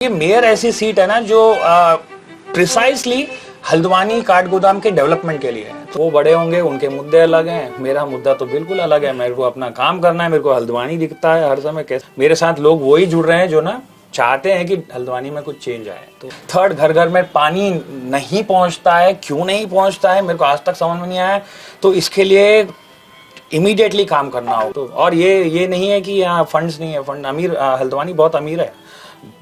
ये मेयर ऐसी सीट है ना जो प्रिसाइसली हल्द्वानी काठगोदाम के डेवलपमेंट के लिए है। तो वो बड़े होंगे, उनके मुद्दे अलग हैं, मेरा मुद्दा तो बिल्कुल अलग है। मेरे को अपना काम करना है, मेरे को हल्द्वानी दिखता है हर समय। कैसे मेरे साथ लोग वही जुड़ रहे हैं जो ना चाहते हैं कि हल्द्वानी में कुछ चेंज आए। तो थर्ड, घर घर में पानी नहीं पहुंचता है, क्यों नहीं पहुंचता है मेरे को आज तक समझ में नहीं आया। तो इसके लिए इमीडिएटली काम करना हो तो, और ये नहीं है कि यहाँ फंड्स नहीं है। फंड अमीर, हल्द्वानी बहुत अमीर है।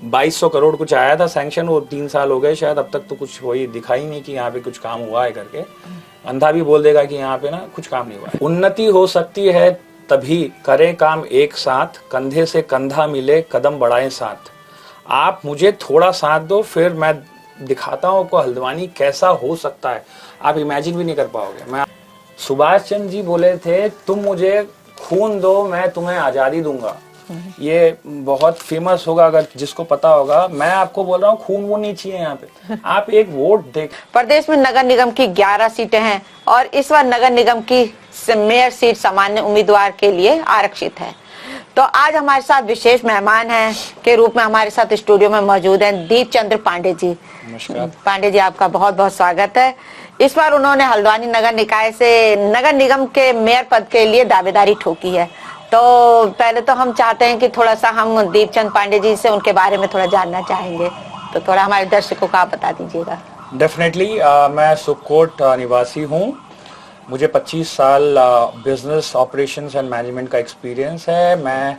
2200 करोड़ कुछ आया था सैंक्शन, वो 3 साल हो गए शायद, अब तक तो कुछ वही दिखाई नहीं कि यहाँ पे कुछ काम हुआ है करके। अंधा भी बोल देगा कि यहाँ पे ना कुछ काम नहीं हुआ है। उन्नति हो सकती है तभी करें काम एक साथ, कंधे से कंधा मिले कदम बढ़ाएं साथ। आप मुझे थोड़ा साथ दो, फिर मैं दिखाता हूँ आपको हल्द्वानी कैसा हो सकता है। आप इमेजिन भी नहीं कर पाओगे। मैं सुभाष चंद्र जी बोले थे, तुम मुझे खून दो मैं तुम्हें आजादी दूंगा। ये बहुत फेमस होगा अगर जिसको पता होगा। मैं आपको बोल रहा हूँ खून वो नहीं चाहिए यहाँ पे। आप एक वोट देख। प्रदेश में नगर निगम की 11 सीटें हैं और इस बार नगर निगम की मेयर सीट सामान्य उम्मीदवार के लिए आरक्षित है। तो आज हमारे साथ विशेष मेहमान हैं के रूप में हमारे साथ स्टूडियो में मौजूद हैं दीप चंद्र पांडे जी। नमस्कार पांडे जी, आपका बहुत बहुत स्वागत है। इस बार उन्होंने हल्द्वानी नगर निकाय से नगर निगम के मेयर पद के लिए दावेदारी ठोकी है। तो पहले तो हम चाहते हैं कि थोड़ा सा हम दीपचंद पांडे जी से उनके बारे में थोड़ा जानना चाहेंगे, तो थोड़ा हमारे दर्शकों को आप बता दीजिएगा। डेफिनेटली मैं सुखकोट निवासी हूँ। मुझे 25 साल बिजनेस ऑपरेशंस एंड मैनेजमेंट का एक्सपीरियंस है। मैं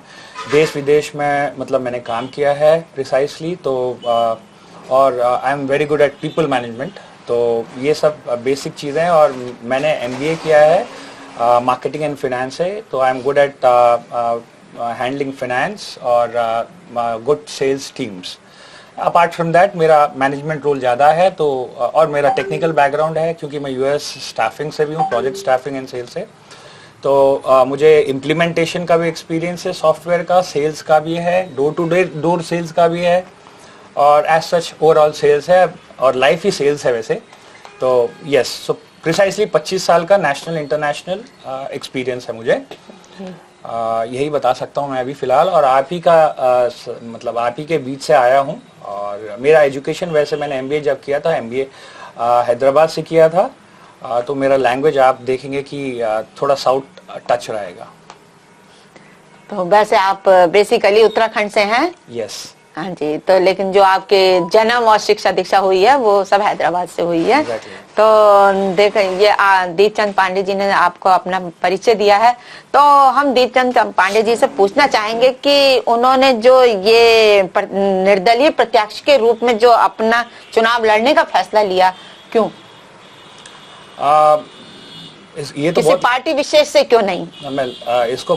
देश विदेश में मतलब मैंने काम किया है प्रिसाइसली। तो और I am very good at people management. तो ये सब बेसिक चीज़ें हैं। और मैंने MBA किया है, मार्केटिंग एंड फिनेंस है। तो I am good at handling finance और good sales teams. Apart from that मेरा मैनेजमेंट रोल ज़्यादा है। तो और मेरा टेक्निकल बैकग्राउंड है क्योंकि मैं US स्टाफिंग से भी हूँ, प्रोजेक्ट स्टाफिंग एंड सेल्स से। तो मुझे इम्प्लीमेंटेशन का भी एक्सपीरियंस है, सॉफ्टवेयर का, सेल्स का भी है, डोर टू डोर सेल्स का भी है, और एज सच ओवरऑल सेल्स है और लाइफ ही सेल्स है वैसे। तो यस, सो प्रिसाइसली 25 साल का नेशनल इंटरनेशनल एक्सपीरियंस है मुझे। यही बता सकता हूँ मैं अभी फ़िलहाल। और आप ही का मतलब आप ही के बीच से आया हूँ। और मेरा एजुकेशन वैसे मैंने MBA जब किया था, MBA हैदराबाद से किया था। तो मेरा लैंग्वेज आप देखेंगे कि थोड़ा साउथ टच रहेगा। तो वैसे आप बेसिकली उत्तराखंड से हैं? यस। हाँ जी। तो लेकिन जो आपके जन्म और शिक्षा दीक्षा हुई है वो सब हैदराबाद से हुई है। Exactly. तो देखें, ये दीपचंद पांडे जी ने आपको अपना परिचय दिया है। तो हम दीपचंद पांडे जी से पूछना चाहेंगे कि उन्होंने जो ये निर्दलीय प्रत्याशी के रूप में जो अपना चुनाव लड़ने का फैसला लिया, क्यों? ये तो किसी पार्टी विशेष से क्यों नहीं? मैं इसको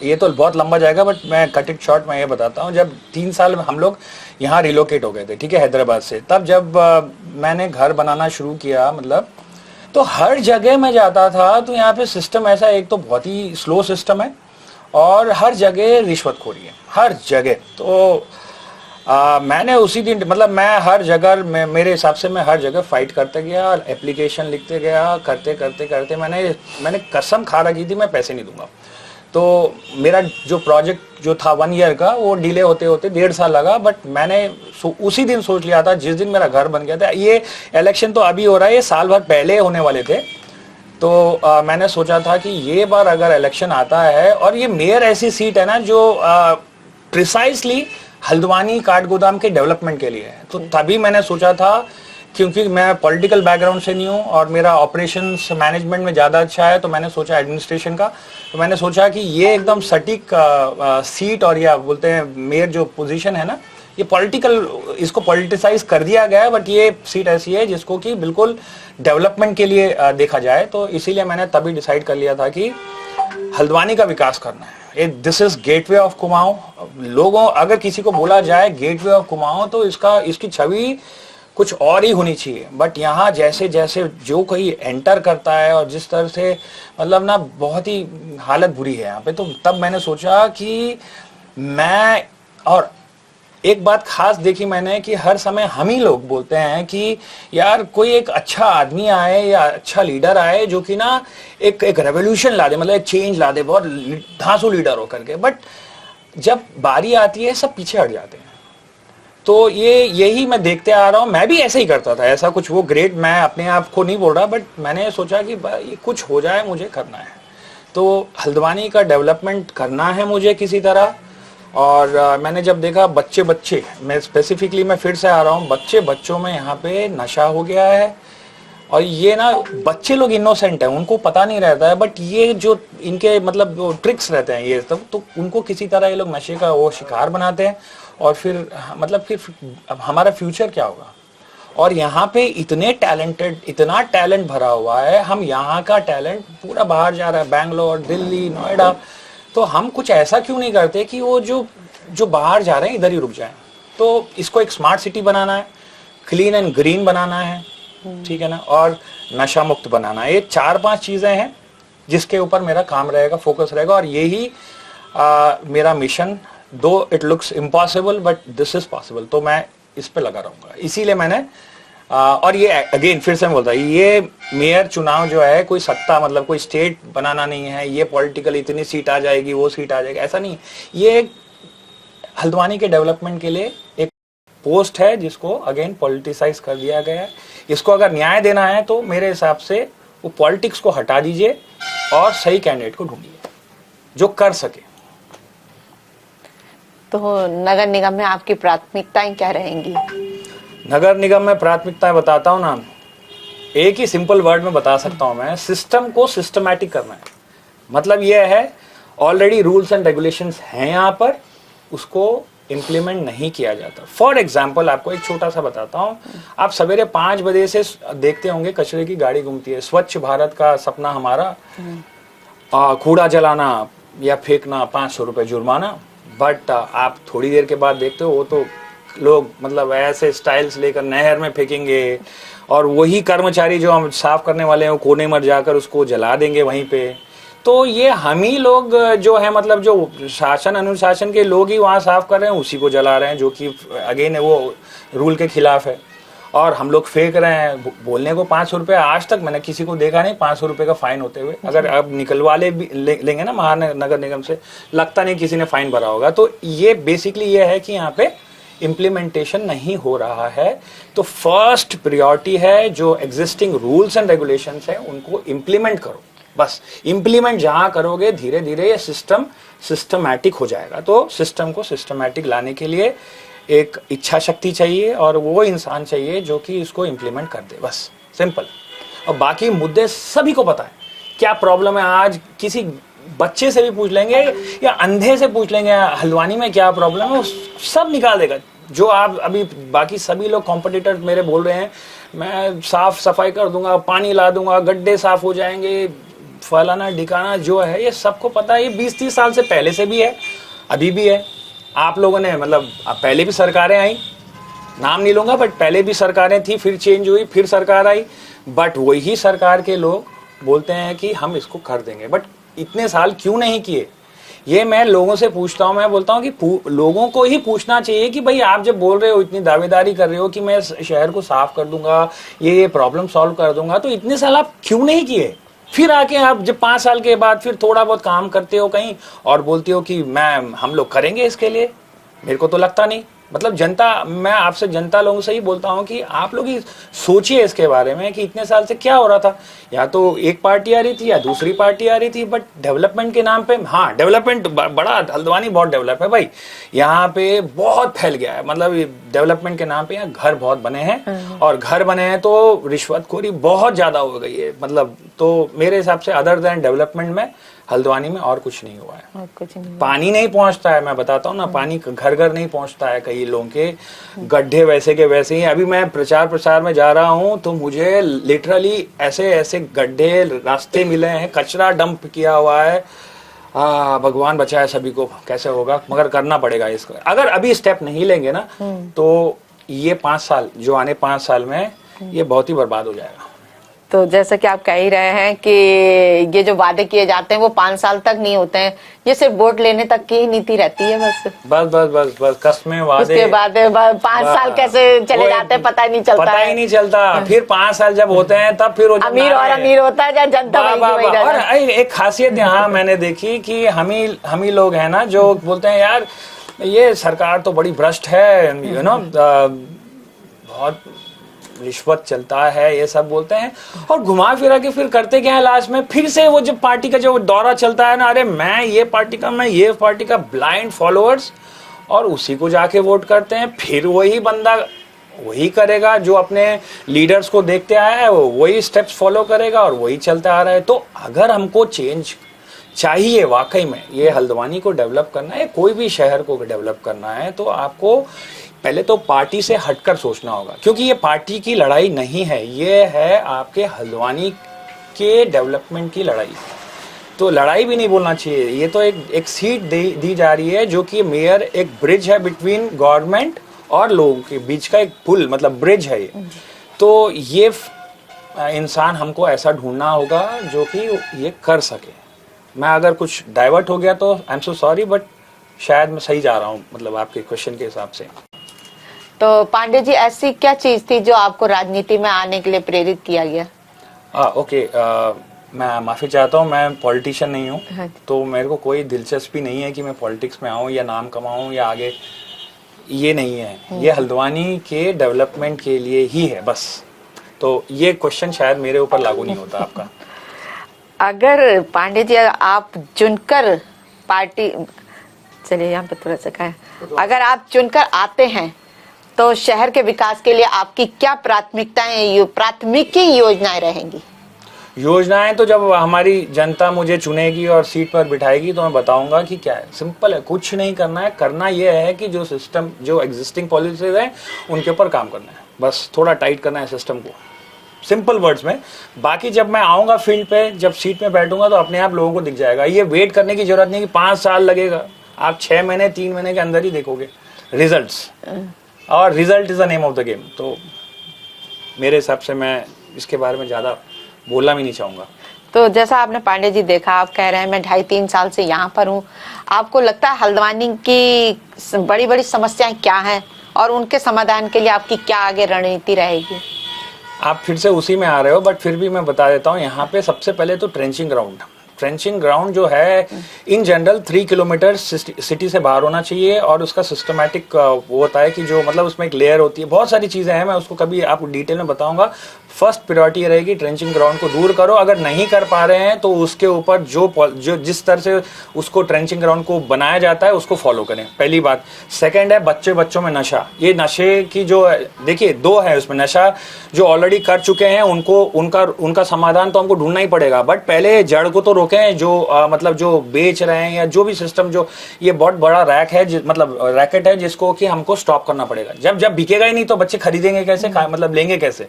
ये तो बहुत लंबा जाएगा, बट मैं कट इट शॉर्ट में ये बताता हूँ। जब 3 साल हम लोग यहाँ रिलोकेट हो गए थे, ठीक है, हैदराबाद से, तब जब मैंने घर बनाना शुरू किया, मतलब तो हर जगह मैं जाता था तो यहाँ पे सिस्टम ऐसा, एक तो बहुत ही स्लो सिस्टम है और हर जगह रिश्वतखोरी है, हर जगह। तो मैंने उसी दिन मतलब मैं हर जगह मेरे हिसाब से मैं हर जगह फाइट करते गया, एप्लीकेशन लिखते गया, करते करते करते मैंने कसम खा रखी थी मैं पैसे नहीं दूंगा। तो मेरा जो प्रोजेक्ट जो था 1 ईयर का, वो डिले होते होते 1.5 साल लगा। बट मैंने उसी दिन सोच लिया था, जिस दिन मेरा घर बन गया था। ये इलेक्शन तो अभी हो रहा है, ये साल भर पहले होने वाले थे। तो मैंने सोचा था कि ये बार अगर इलेक्शन आता है, और ये मेयर ऐसी सीट है ना जो प्रिसाइसली हल्द्वानी काठगोदाम के डेवलपमेंट के लिए है। तो तभी मैंने सोचा था, क्योंकि मैं पॉलिटिकल बैकग्राउंड से नहीं हूँ और मेरा ऑपरेशंस मैनेजमेंट में ज़्यादा अच्छा है, तो मैंने सोचा एडमिनिस्ट्रेशन का, तो मैंने सोचा कि ये एकदम सटीक सीट, और या बोलते हैं मेयर जो पोजीशन है ना, ये पॉलिटिकल, इसको पॉलिटिसाइज कर दिया गया है, बट ये सीट ऐसी है जिसको कि बिल्कुल डेवलपमेंट के लिए देखा जाए। तो इसीलिए मैंने तभी डिसाइड कर लिया था कि हल्द्वानी का विकास करना है। This is gateway of Kumaon. लोगों, अगर किसी को बोला जाए गेटवे ऑफ कुमाऊं, तो इसकी छवि कुछ और ही होनी चाहिए। बट यहाँ जैसे जैसे जो कोई एंटर करता है और जिस तरह से मतलब ना, बहुत ही हालत बुरी है यहाँ पे। तो तब मैंने सोचा कि मैं, और एक बात खास देखी मैंने कि हर समय हम ही लोग बोलते हैं कि यार कोई एक अच्छा आदमी आए या अच्छा लीडर आए जो कि ना एक रेवोल्यूशन ला दे, मतलब एक चेंज ला दे, बहुत धांसू लीडर हो करके। बट जब बारी आती है सब पीछे हट जाते हैं। तो यही मैं देखते आ रहा हूँ। मैं भी ऐसे ही करता था, ऐसा कुछ वो ग्रेट मैं अपने आप को नहीं बोल रहा, बट मैंने सोचा कि ये कुछ हो जाए, मुझे करना है। तो हल्द्वानी का डेवलपमेंट करना है मुझे किसी तरह। और मैंने जब देखा बच्चे मैं स्पेसिफिकली मैं फिर से आ रहा हूँ, बच्चों में यहाँ पे नशा हो गया है। और ये ना बच्चे लोग इनोसेंट हैं, उनको पता नहीं रहता है, बट ये जो इनके मतलब ट्रिक्स रहते हैं ये सब, तो उनको किसी तरह ये लोग नशे का वो शिकार बनाते हैं। और फिर मतलब फिर अब हमारा फ्यूचर क्या होगा। और यहाँ पे इतना टैलेंट भरा हुआ है, हम यहाँ का टैलेंट पूरा बाहर जा रहा है, बैंगलोर, दिल्ली, नोएडा। तो हम कुछ ऐसा क्यों नहीं करते कि वो जो बाहर जा रहे हैं इधर ही रुक जाएं। तो इसको एक स्मार्ट सिटी बनाना है, क्लीन एंड ग्रीन बनाना है, ठीक है ना, और नशा मुक्त बनाना है। ये 4-5 चीजें हैं जिसके ऊपर मेरा काम रहेगा, फोकस रहेगा। और यही मेरा मिशन, दो it looks impossible but this is possible, तो मैं इस पे लगा रहूंगा। इसीलिए मैंने और ये अगेन फिर से मैं बोलता हूँ, ये मेयर चुनाव जो है कोई सत्ता मतलब कोई स्टेट बनाना नहीं है, ये पॉलिटिकल इतनी सीट आ जाएगी वो सीट आ जाएगी, ऐसा नहीं। ये हल्द्वानी के डेवलपमेंट के लिए एक पोस्ट है जिसको अगेन पॉलिटिसाइज कर दिया गया है। इसको अगर न्याय देना है तो मेरे हिसाब से वो पॉलिटिक्स को हटा दीजिए और सही कैंडिडेट को ढूंढिए जो कर सके। तो नगर निगम में आपकी प्राथमिकताएं क्या रहेंगी? नगर निगम में प्राथमिकताएं बताता हूं ना, एक ही सिंपल वर्ड में बता सकता हूं मैं, सिस्टम को सिस्टमैटिक करना है। मतलब यह है ऑलरेडी रूल्स एंड रेगुलेशंस हैं यहाँ पर, उसको इम्प्लीमेंट नहीं किया जाता। फॉर एग्जाम्पल आपको एक छोटा सा बताता हूँ, आप सवेरे 5 बजे से देखते होंगे कचरे की गाड़ी घूमती है। स्वच्छ भारत का सपना हमारा, कूड़ा जलाना या फेंकना 500 रुपए जुर्माना, बट आप थोड़ी देर के बाद देखते हो वो तो लोग मतलब ऐसे स्टाइल्स लेकर नहर में फेंकेंगे, और वही कर्मचारी जो हम साफ करने वाले हैं वो कोने में जाकर उसको जला देंगे वहीं पे। तो ये हम ही लोग जो है मतलब जो शासन अनुशासन के लोग ही वहाँ साफ कर रहे हैं, उसी को जला रहे हैं, जो कि अगेन वो रूल के खिलाफ है। और हम लोग फेंक रहे हैं। बोलने को 500 रुपये, आज तक मैंने किसी को देखा नहीं 500 रुपये का फाइन होते हुए। अगर अब निकलवा लेंगे ना महानगर निगम से, लगता नहीं किसी ने फाइन भरा होगा। तो ये बेसिकली ये है कि यहाँ पे इम्प्लीमेंटेशन नहीं हो रहा है। तो फर्स्ट प्रायोरिटी है जो एग्जिस्टिंग रूल्स एंड रेगुलेशंस हैं उनको इम्प्लीमेंट करो। बस इम्प्लीमेंट जहां करोगे धीरे धीरे ये सिस्टम सिस्टमैटिक हो जाएगा। तो सिस्टम को सिस्टमैटिक लाने के लिए एक इच्छा शक्ति चाहिए और वो इंसान चाहिए जो कि इसको इम्प्लीमेंट कर दे, बस सिंपल। और बाकी मुद्दे सभी को पता है क्या प्रॉब्लम है। आज किसी बच्चे से भी पूछ लेंगे या अंधे से पूछ लेंगे हल्द्वानी में क्या प्रॉब्लम है, वो सब निकाल देगा। जो आप अभी बाकी सभी लोग कॉम्पिटिटर मेरे बोल रहे हैं मैं साफ सफाई कर दूंगा, पानी ला दूंगा, गड्ढे साफ हो जाएंगे, फलाना ढिकाना जो है, ये सबको पता है। ये 20-30 साल से पहले से भी है, अभी भी है। आप लोगों ने मतलब पहले भी सरकारें आई, नाम नहीं लूंगा, बट पहले भी सरकारें थी, फिर चेंज हुई, फिर सरकार आई, बट वही सरकार के लोग बोलते हैं कि हम इसको कर देंगे। बट इतने साल क्यों नहीं किए, ये मैं लोगों से पूछता हूँ। मैं बोलता हूँ कि लोगों को ही पूछना चाहिए कि भाई आप जब बोल रहे हो, इतनी दावेदारी कर रहे हो कि मैं शहर को साफ कर दूंगा, ये प्रॉब्लम सॉल्व कर दूंगा, तो इतने साल आप क्यों नहीं किए? फिर आके आप जब 5 साल के बाद फिर थोड़ा बहुत काम करते हो कहीं और बोलते हो कि हम लोग करेंगे इसके लिए। मेरे को तो लगता नहीं। मतलब जनता, मैं आपसे जनता लोगों से ही बोलता हूं कि आप लोग ही सोचिए इसके बारे में कि इतने साल से क्या हो रहा था। या तो एक पार्टी आ रही थी या दूसरी पार्टी आ रही थी, बट डेवलपमेंट के नाम पे, हाँ डेवलपमेंट बड़ा, हल्द्वानी बहुत डेवलप है भाई, यहाँ पे बहुत फैल गया है। मतलब डेवलपमेंट के नाम पे यहाँ घर बहुत बने हैं, और घर बने हैं तो रिश्वतखोरी बहुत ज्यादा हो गई है। मतलब तो मेरे हिसाब से अदर देन डेवलपमेंट में हल्द्वानी में और कुछ नहीं हुआ है। पानी नहीं पहुंचता है, मैं बताता हूँ ना, पानी घर घर नहीं पहुंचता है। कई लोगों के गड्ढे वैसे के वैसे ही। अभी मैं प्रचार में जा रहा हूँ तो मुझे लिटरली ऐसे ऐसे गड्ढे रास्ते मिले हैं, कचरा डंप किया हुआ है। भगवान बचाए सभी को, कैसे होगा, मगर करना पड़ेगा इसको। अगर अभी स्टेप नहीं लेंगे ना तो ये 5 साल जो आने 5 साल में ये बहुत ही बर्बाद हो जाएगा। तो जैसा कि आप कह ही रहे हैं कि ये जो वादे किए जाते हैं वो 5 साल तक नहीं होते हैं, ये सिर्फ वोट लेने तक की ही नीति रहती है बस। बस कस्में वादे, उसके बाद 5 साल कैसे चले जाते हैं पता ही नहीं चलता। फिर 5 साल जब होते हैं तब फिर अमीर और अमीर होता है, जब जनता और एक खासियत यहाँ मैंने देखी कि हम ही लोग हैं ना जो बोलते हैं यार ये सरकार तो बड़ी भ्रष्ट है, बहुत रिश्वत चलता है, ये सब बोलते हैं और घुमा फिरा के फिर करते क्या है लास्ट में, फिर से वो जब पार्टी का जो दौरा चलता है ना, अरे मैं ये पार्टी का ब्लाइंड फॉलोअर्स, और उसी को जाके वोट करते हैं। फिर वही बंदा वही करेगा जो अपने लीडर्स को देखते आया है, वो वही स्टेप्स फॉलो करेगा और वही चलता आ रहा है। तो अगर हमको चेंज चाहिए वाकई में, ये हल्द्वानी को डेवलप करना है, कोई भी शहर को डेवलप करना है, तो आपको पहले तो पार्टी से हटकर सोचना होगा, क्योंकि ये पार्टी की लड़ाई नहीं है, ये है आपके हल्द्वानी के डेवलपमेंट की लड़ाई। तो लड़ाई भी नहीं बोलना चाहिए, ये तो एक सीट दी जा रही है, जो कि मेयर एक ब्रिज है बिटवीन गवर्नमेंट और लोगों के बीच का एक पुल, मतलब ब्रिज है ये। तो ये इंसान हमको ऐसा ढूंढना होगा जो कि ये कर सके। मैं अगर कुछ डाइवर्ट हो गया तो I am so sorry, but शायद मैं सही जा रहा हूँ, मतलब आपके क्वेश्चन के हिसाब से। तो पांडे जी, ऐसी क्या चीज थी जो आपको राजनीति में आने के लिए प्रेरित किया गया? ओके, मैं माफ़ी चाहता हूँ, मैं पॉलिटिशियन नहीं हूँ। हाँ। तो मेरे को कोई दिलचस्पी नहीं है कि मैं पॉलिटिक्स में आऊँ या नाम कमाऊँ या आगे, ये नहीं है। ये हल्द्वानी के डेवलपमेंट के लिए ही है बस। तो ये क्वेश्चन शायद मेरे ऊपर लागू नहीं होता आपका। अगर पांडे जी आप चुनकर पार्टी, चलिए यहाँ पे थोड़ा सा कहें, अगर आप चुनकर आते हैं तो शहर के विकास के लिए आपकी क्या प्राथमिकी योजनाएं रहेंगी? योजनाएं तो जब हमारी जनता मुझे चुनेगी और सीट पर बिठाएगी तो मैं बताऊंगा कि क्या है। सिंपल है, कुछ नहीं करना है। करना ये है कि जो सिस्टम, जो एग्जिस्टिंग पॉलिसीज है, उनके ऊपर काम करना है, बस थोड़ा टाइट करना है सिस्टम को, सिंपल वर्ड्स में। बाकी जब मैं आऊँगा फील्ड पे, जब सीट में बैठूंगा तो अपने आप लोगों को दिख जाएगा। ये वेट करने की जरूरत नहीं कि 5 साल लगेगा, आप 6 महीने 3 महीने के अंदर ही देखोगे रिजल्ट्स, और result is the name of the game. तो मेरे हिसाब से मैं इसके बारे में ज़्यादा बोलना भी नहीं चाहूँगा। तो जैसा आपने पांडे जी देखा, आप कह रहे हैं मैं 2.5-3 साल से यहाँ पर हूँ, आपको लगता है हल्द्वानी की बड़ी बड़ी समस्याएं क्या हैं और उनके समाधान के लिए आपकी क्या आगे रणनीति रहेगी? आप फिर से उसी में आ रहे हो, बट फिर भी मैं बता देता हूँ। यहाँ पे सबसे पहले तो ट्रेंचिंग ग्राउंड जो है इन जनरल 3 किलोमीटर सिटी से बाहर होना चाहिए, और उसका सिस्टमैटिक वो होता है कि जो मतलब उसमें एक लेयर होती है, बहुत सारी चीज़ें हैं, मैं उसको कभी आपको डिटेल में बताऊंगा। फर्स्ट प्रायोरिटी रहेगी ट्रेंचिंग ग्राउंड को दूर करो। अगर नहीं कर पा रहे हैं तो उसके ऊपर जो जिस तरह से उसको ट्रेंचिंग ग्राउंड को बनाया जाता है उसको फॉलो करें, पहली बात। सेकंड है बच्चों में नशा। ये नशे की जो देखिए 2 है उसमें, नशा जो ऑलरेडी कर चुके हैं उनको उनका समाधान तो हमको ढूंढना ही पड़ेगा, बट पहले जड़ को तो रोकें। जो मतलब जो बेच रहे हैं या जो भी सिस्टम, जो ये बहुत बड़ा मतलब रैकेट है जिसको कि हमको स्टॉप करना पड़ेगा। जब बिकेगा ही नहीं तो बच्चे खरीदेंगे कैसे, मतलब लेंगे कैसे?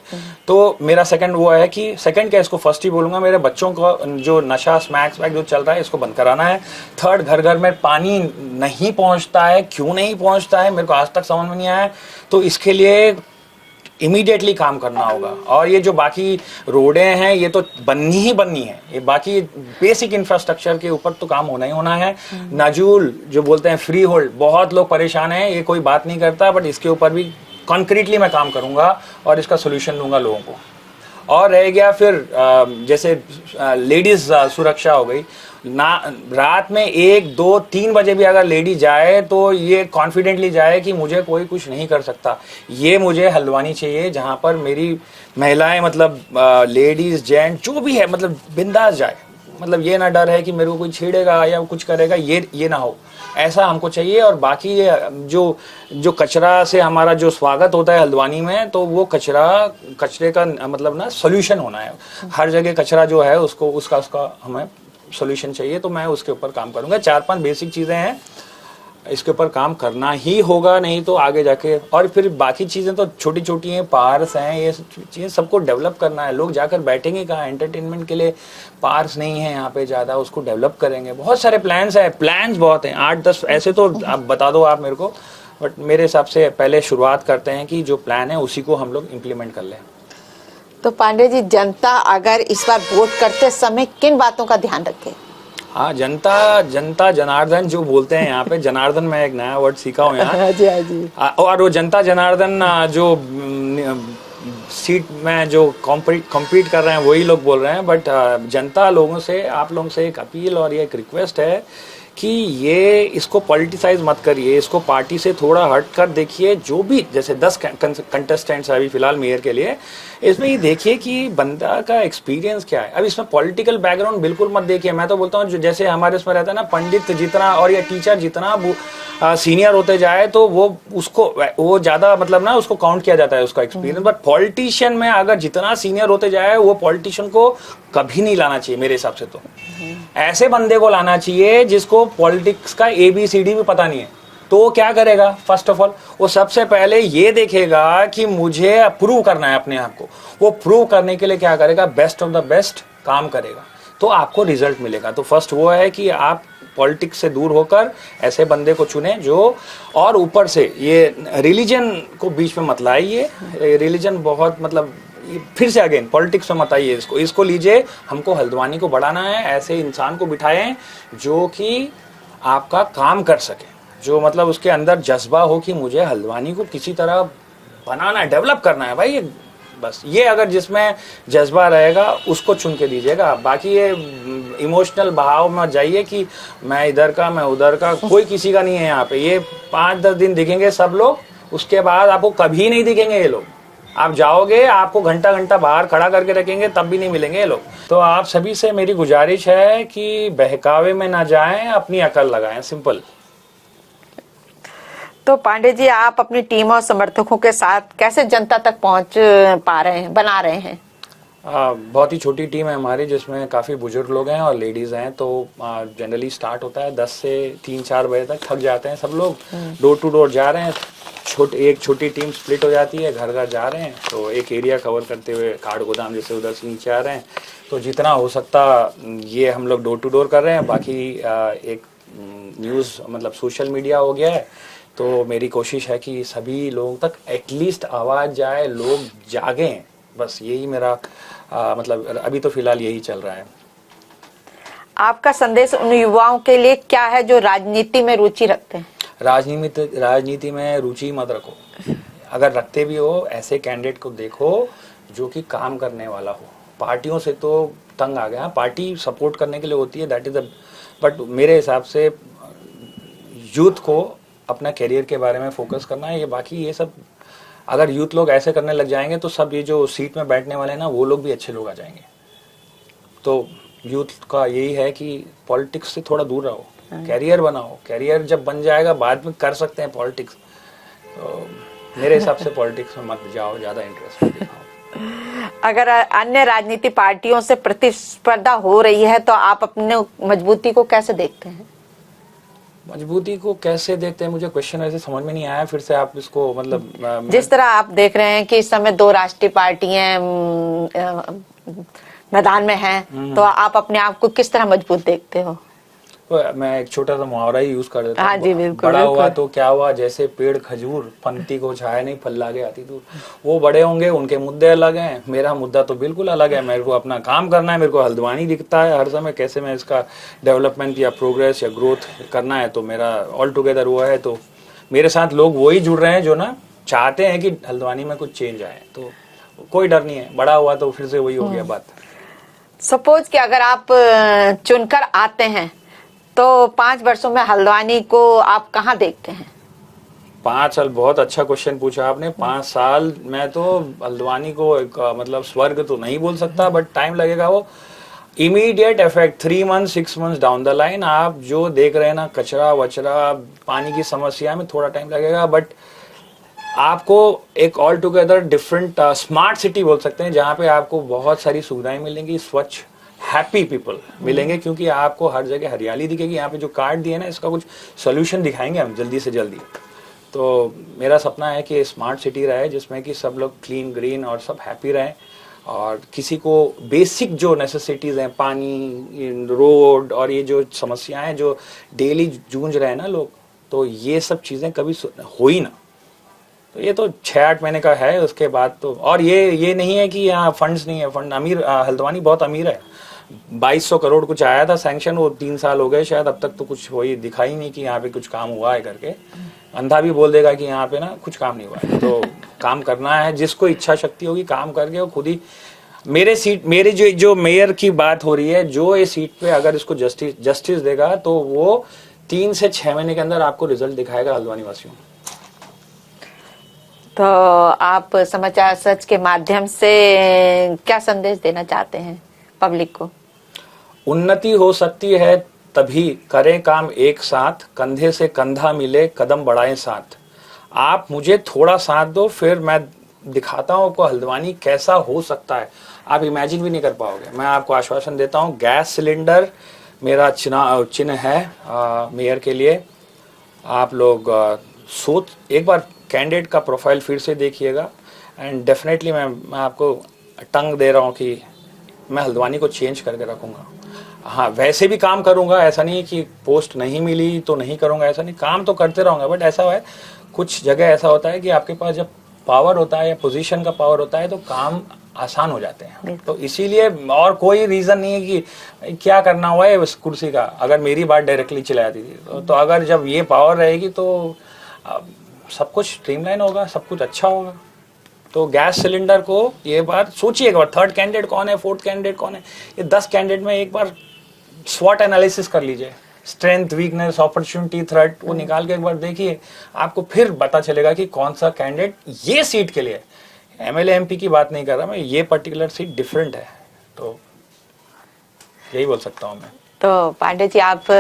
तो मेरा सेकंड वो है कि सेकंड क्या, इसको फर्स्ट ही बोलूंगा, मेरे बच्चों को जो नशा स्मैक्स जो चल रहा है इसको बंद कराना है। थर्ड, घर घर में पानी नहीं पहुंचता है, क्यों नहीं पहुंचता है मेरे को आज तक समझ में नहीं आया, तो इसके लिए इमीडिएटली काम करना होगा। और ये जो बाकी रोडें हैं ये तो बननी है, ये बाकी बेसिक इंफ्रास्ट्रक्चर के ऊपर तो काम होना ही होना है। नाजूल जो बोलते हैं फ्री होल्ड, बहुत लोग परेशान हैं, ये कोई बात नहीं करता, बट इसके ऊपर भी कॉन्क्रीटली मैं काम करूंगा और इसका सोल्यूशन दूंगा लोगों को। और रह गया फिर जैसे लेडीज सुरक्षा हो गई ना, रात में 1, 2, 3 बजे भी अगर लेडी जाए तो ये कॉन्फिडेंटली जाए कि मुझे कोई कुछ नहीं कर सकता। ये मुझे हल्द्वानी चाहिए जहां पर मेरी महिलाएं, मतलब लेडीज जेंट जो भी है, मतलब बिंदास जाए, मतलब ये ना डर है कि मेरे को कोई छेड़ेगा या कुछ करेगा, ये ना हो, ऐसा हमको चाहिए। और बाकी ये जो कचरा से हमारा जो स्वागत होता है हल्द्वानी में, तो वो कचरे का मतलब ना सोल्यूशन होना है। हर जगह कचरा जो है उसका हमें सोल्यूशन चाहिए, तो मैं उसके ऊपर काम करूंगा। 4-5 बेसिक चीजें हैं, इसके ऊपर काम करना ही होगा, नहीं तो आगे जाके। और फिर बाकी चीजें तो छोटी छोटी हैं, पार्क्स हैं, ये चीजें सबको डेवलप करना है। लोग जाकर बैठेंगे कहाँ, एंटरटेनमेंट के लिए पार्क्स नहीं है यहाँ पे ज़्यादा, उसको डेवलप करेंगे। बहुत सारे प्लान्स बहुत हैं, 8-10 ऐसे तो आप बता दो आप मेरे को, बट मेरे हिसाब से पहले शुरुआत करते हैं कि जो प्लान है उसी को हम लोग इम्प्लीमेंट कर लें। तो पांडे जी, जनता अगर इस बार वोट करते समय किन बातों का ध्यान रखे? हाँ, जनता जनार्दन जो बोलते हैं यहाँ पे, जनार्दन मैं एक नया वर्ड सीखा हूँ यहाँ। जी। और वो जनता जनार्दन जो सीट में जो कॉम्पीट कर रहे हैं वही लोग बोल रहे हैं, बट जनता लोगों से, आप लोगों से एक अपील और ये एक रिक्वेस्ट है कि ये इसको पॉलिटिसाइज मत करिए, इसको पार्टी से थोड़ा हट कर देखिए। जो भी जैसे 10 कंटेस्टेंट्स अभी फिलहाल मेयर के लिए, इसमें ये देखिए कि बंदा का एक्सपीरियंस क्या है। अब इसमें पॉलिटिकल बैकग्राउंड बिल्कुल मत देखिए। मैं तो बोलता हूँ जैसे हमारे इसमें रहता है ना, पंडित जितना और या टीचर जितना सीनियर होते जाए तो वो ज्यादा मतलब ना उसको काउंट किया जाता है उसका एक्सपीरियंस। बट पॉलिटिशियन में अगर जितना सीनियर होते जाए वो पॉलिटिशियन को कभी नहीं लाना चाहिए मेरे हिसाब से। तो ऐसे बंदे को लाना चाहिए जिसको पॉलिटिक्स का ABCD भी पता नहीं है। तो वो क्या करेगा, फर्स्ट ऑफ ऑल वो सबसे पहले ये देखेगा कि मुझे प्रूव करना है अपने आप को। वो प्रूव करने के लिए क्या करेगा, बेस्ट ऑफ द बेस्ट काम करेगा, तो आपको रिजल्ट मिलेगा। तो फर्स्ट वो है कि आप पॉलिटिक्स से दूर होकर ऐसे बंदे को चुने जो, और ऊपर से ये रिलीजन को बीच में मत लाइए। रिलीजन बहुत मतलब फिर से अगेन पॉलिटिक्स में मत आइए, इसको लीजिए। हमको हल्द्वानी को बढ़ाना है, ऐसे इंसान को बिठाएं जो कि आपका काम कर सके, जो मतलब उसके अंदर जज्बा हो कि मुझे हल्द्वानी को किसी तरह बनाना है, डेवलप करना है भाई। बस ये अगर जिसमें जज्बा रहेगा उसको चुन के दीजिएगा। बाकी ये इमोशनल बहाव में जाइए कि मैं इधर का मैं उधर का, कोई किसी का नहीं है यहाँ पे। ये 5-10 दिन दिखेंगे सब लोग, उसके बाद आपको कभी नहीं दिखेंगे ये लोग। आप जाओगे, आपको घंटा घंटा बाहर खड़ा करके रखेंगे, तब भी नहीं मिलेंगे ये लोग। तो आप सभी से मेरी गुजारिश है कि बहकावे में ना जाएं, अपनी अकल लगाएं, सिंपल। तो पांडे जी, आप अपनी टीम और समर्थकों के साथ कैसे जनता तक पहुंच पा रहे हैं, बना रहे हैं? बहुत ही छोटी टीम है हमारी, जिसमें काफ़ी बुजुर्ग लोग हैं और लेडीज़ हैं। तो जनरली स्टार्ट होता है 10 से 3-4 बजे तक, थक जाते हैं सब लोग, डोर टू डोर जा रहे हैं। एक छोटी टीम स्प्लिट हो जाती है, घर घर जा रहे हैं। तो एक एरिया कवर करते हुए काठ गोदाम जैसे उधर से नीचे आ रहे हैं। तो जितना हो सकता ये हम लोग डोर टू डोर कर रहे हैं। बाकी एक न्यूज़ मतलब सोशल मीडिया हो गया है, तो मेरी कोशिश है कि सभी लोगों तक एटलीस्ट आवाज़ जाए, लोग जागें। बस यही मेरा मतलब अभी तो फिलहाल यही चल रहा है। आपका संदेश उन युवाओं के लिए क्या है जो राजनीति में रुचि रखते हैं? राजनीति में रुचि मत रखो। अगर रखते भी हो, ऐसे कैंडिडेट को देखो जो कि काम करने वाला हो। पार्टियों से तो तंग आ गया। पार्टी सपोर्ट करने के लिए होती है, दैट इज बट मेरे हिसाब से यूथ को अपना करियर के बारे में फोकस करना है। ये बाकी ये सब अगर यूथ लोग ऐसे करने लग जाएंगे तो सब ये जो सीट में बैठने वाले हैं ना, वो लोग भी अच्छे लोग आ जाएंगे। तो यूथ का यही है कि पॉलिटिक्स से थोड़ा दूर रहो, कैरियर बनाओ। कैरियर जब बन जाएगा बाद में कर सकते हैं पॉलिटिक्स। तो मेरे हिसाब से पॉलिटिक्स में मत जाओ, ज्यादा इंटरेस्ट मत दिखाओ। अगर अन्य राजनीतिक पार्टियों से प्रतिस्पर्धा हो रही है तो आप अपने मजबूती को कैसे देखते हैं? मजबूती को कैसे देखते हैं, मुझे क्वेश्चन ऐसे समझ में नहीं आया। फिर से आप इसको मतलब जिस तरह आप देख रहे हैं कि इस समय 2 राष्ट्रीय पार्टियां मैदान में हैं, तो आप अपने आप को किस तरह मजबूत देखते हो? मैं एक छोटा सा मुहावरा ही यूज कर देता हूँ। हाँ जी, बिल्कुल, बड़ा हुआ तो क्या हुआ, जैसे पेड़ खजूर, पंक्ति को छाया नहीं फल लागे आती दूर। वो बड़े होंगे, उनके मुद्दे अलग हैं, मेरा मुद्दा तो बिल्कुल अलग है। मेरे को अपना काम करना है, मेरे को हल्द्वानी दिखता है हर समय, कैसे मैं इसका डेवलपमेंट या प्रोग्रेस या ग्रोथ करना है। तो मेरा ऑल टुगेदर हुआ है। तो मेरे साथ लोग वही जुड़ रहे हैं जो ना चाहते हैं कि हल्द्वानी में कुछ चेंज आए। तो कोई डर नहीं है। बड़ा हुआ तो फिर से वही हो गया बात। सपोज कि अगर आप चुनकर आते हैं तो 5 वर्षों में हल्द्वानी को आप कहाँ देखते हैं? 5 साल, बहुत अच्छा क्वेश्चन पूछा आपने। 5 साल में तो हल्द्वानी को एक मतलब स्वर्ग तो नहीं बोल सकता, बट टाइम लगेगा। वो immediate effect 3 month 6 month down the line आप जो देख रहे हैं ना, कचरा वचरा, पानी की समस्या में थोड़ा टाइम लगेगा, बट आपको एक all together different smart city बोल सकते हैं, जहाँ पे आपको बहुत सारी सुविधाएं मिलेंगी, स्वच्छ हैप्पी पीपल मिलेंगे, क्योंकि आपको हर जगह हरियाली दिखेगी। यहाँ पे जो कार्ड दिए ना, इसका कुछ सोल्यूशन दिखाएंगे हम जल्दी से जल्दी। तो मेरा सपना है कि स्मार्ट सिटी रहे, जिसमें कि सब लोग क्लीन ग्रीन और सब हैप्पी रहें, और किसी को बेसिक जो नेसेसिटीज़ हैं, पानी, रोड और ये जो समस्याएं हैं जो डेली जूझ रहे हैं ना लोग, तो ये सब चीज़ें कभी हो ही ना। तो ये तो 6-8 महीने का है। उसके बाद तो और ये नहीं है कि यहाँ फंड्स नहीं है। फंड अमीर, हल्द्वानी बहुत अमीर है। 2200 करोड़ कुछ आया था सैंक्शन, वो 3 साल हो गए शायद, अब तक तो कुछ वही दिखाई नहीं कि यहाँ पे कुछ काम हुआ है करके। अंधा भी बोल देगा कि यहाँ पे ना कुछ काम नहीं हुआ है। तो काम करना है, जिसको इच्छा शक्ति होगी काम करके वो खुद ही। मेरी जो मेयर की बात हो रही है, जो ये सीट पे अगर इसको जस्टिस देगा तो वो 3 से 6 महीने के अंदर आपको रिजल्ट दिखाएगा हल्द्वानी वासियों। तो आप समाचार सच के माध्यम से क्या संदेश देना चाहते हैं पब्लिक को? उन्नति हो सकती है तभी करें काम एक साथ, कंधे से कंधा मिले कदम बढ़ाएं साथ। आप मुझे थोड़ा साथ दो, फिर मैं दिखाता हूं आपको हल्द्वानी कैसा हो सकता है। आप इमेजिन भी नहीं कर पाओगे। मैं आपको आश्वासन देता हूं, गैस सिलेंडर मेरा चिन्ह है मेयर के लिए। आप लोग सोच एक बार कैंडिडेट का प्रोफाइल फिर से देखिएगा एंड डेफिनेटली मैं आपको टंग दे रहा हूँ कि मैं हल्द्वानी को चेंज करके रखूँगा। हाँ, वैसे भी काम करूँगा, ऐसा नहीं है कि पोस्ट नहीं मिली तो नहीं करूँगा, ऐसा नहीं, काम तो करते रहूँगा। बट ऐसा है कुछ जगह ऐसा होता है कि आपके पास जब पावर होता है या पोजीशन का पावर होता है तो काम आसान हो जाते हैं। तो इसीलिए और कोई रीज़न नहीं है कि क्या करना हुआ है उस कुर्सी का। अगर मेरी बात डायरेक्टली चला जाती थी तो अगर जब ये पावर रहेगी तो सब कुछ स्ट्रीमलाइन होगा, सब कुछ अच्छा होगा। तो गैस सिलेंडर को ये बार सोचिए एक बार, थर्ड कैंडिडेट कौन है, फोर्थ कैंडिडेट कौन है, ये 10 कैंडिडेट में एक बार स्वॉट एनालिसिस कर लीजिए, स्ट्रेंथ, वीकनेस, अपॉर्चुनिटी, थ्रेट, वो निकाल के एक बार देखिए, आपको फिर पता चलेगा कि कौन सा कैंडिडेट ये सीट के लिए। एमएलए एमपी की बात नहीं कर रहा मैं, ये पर्टिकुलर सीट डिफरेंट है। तो यही बोल सकता हूँ मैं। तो पांडे जी, आप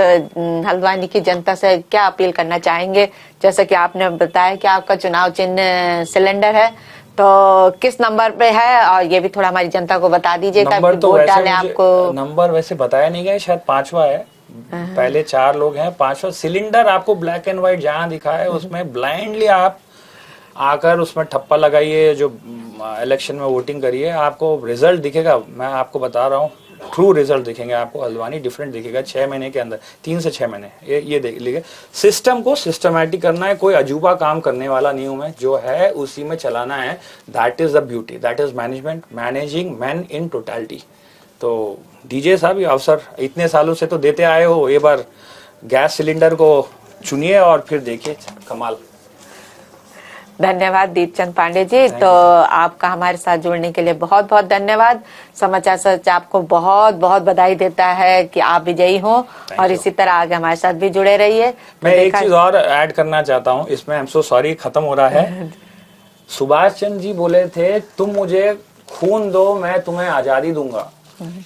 हल्द्वानी की जनता से क्या अपील करना चाहेंगे? जैसा कि आपने बताया कि आपका चुनाव चिन्ह सिलेंडर है, तो किस नंबर पे है, और ये भी थोड़ा हमारी जनता को बता दीजिएगा। नंबर तो वोट डालें आपको। नंबर वैसे बताया नहीं गया, शायद 5वां है। पहले 4 लोग हैं, 5वां सिलेंडर आपको ब्लैक एंड व्हाइट जहां दिखा है उसमें ब्लाइंडली आप आकर उसमें ठप्पा लगाइए, जो इलेक्शन में वोटिंग करिए, आपको रिजल्ट दिखेगा। मैं आपको बता रहा हूँ, ट्रू रिजल्ट दिखेंगे आपको। हल्द्वानी डिफरेंट दिखेगा 6 महीने के अंदर, 3 से 6 महीने। ये देख लीजिए, सिस्टम को सिस्टमैटिक करना है, कोई अजूबा काम करने वाला नहीं हूं मैं, जो है उसी में चलाना है। That is the beauty, that is management, managing man in totality. तो डीजे साहब, ये अवसर इतने सालों से तो देते आए हो, ये बार गैस सिलेंडर को चुनिए और फिर देखिए कमाल। धन्यवाद दीपचंद पांडे जी। तो आपका हमारे साथ जुड़ने के लिए बहुत बहुत धन्यवाद। समाचार सच आपको बहुत बहुत बधाई देता है कि आप विजयी हो, और इसी तरह आगे हमारे साथ भी जुड़े रहिए। मैं एक चीज और ऐड करना चाहता हूँ इसमें, आई एम सो सॉरी, खत्म हो रहा है। सुभाष चंद्र जी बोले थे, तुम मुझे खून दो मैं तुम्हें आजादी दूंगा।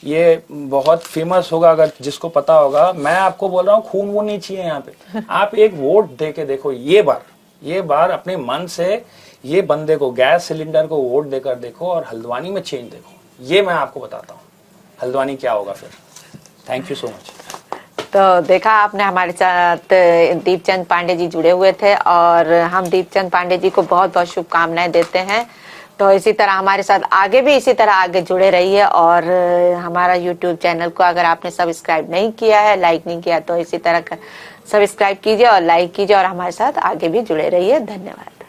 ये बहुत फेमस होगा अगर जिसको पता होगा। मैं आपको बोल रहा हूँ, खून वो नहीं चाहिए यहाँ पे। आप एक वोट दे के देखो, ये बार अपने मन से ये बंदे को, गैस सिलेंडर को वोट देकर देखो और हल्द्वानी में चेंज देखो। ये मैं आपको बताता हूँ हल्द्वानी क्या होगा फिर। Thank you so much. तो देखा आपने, हमारे साथ दीपचंद पांडे जी जुड़े हुए थे, और हम दीपचंद पांडे जी को बहुत बहुत शुभकामनाएं देते हैं। तो इसी तरह हमारे साथ आगे भी इसी तरह आगे जुड़े रहिए, और हमारा YouTube चैनल को अगर आपने सब्सक्राइब नहीं किया है, लाइक नहीं किया, तो इसी तरह सब्सक्राइब कीजिए और लाइक कीजिए, और हमारे साथ आगे भी जुड़े रहिए। धन्यवाद।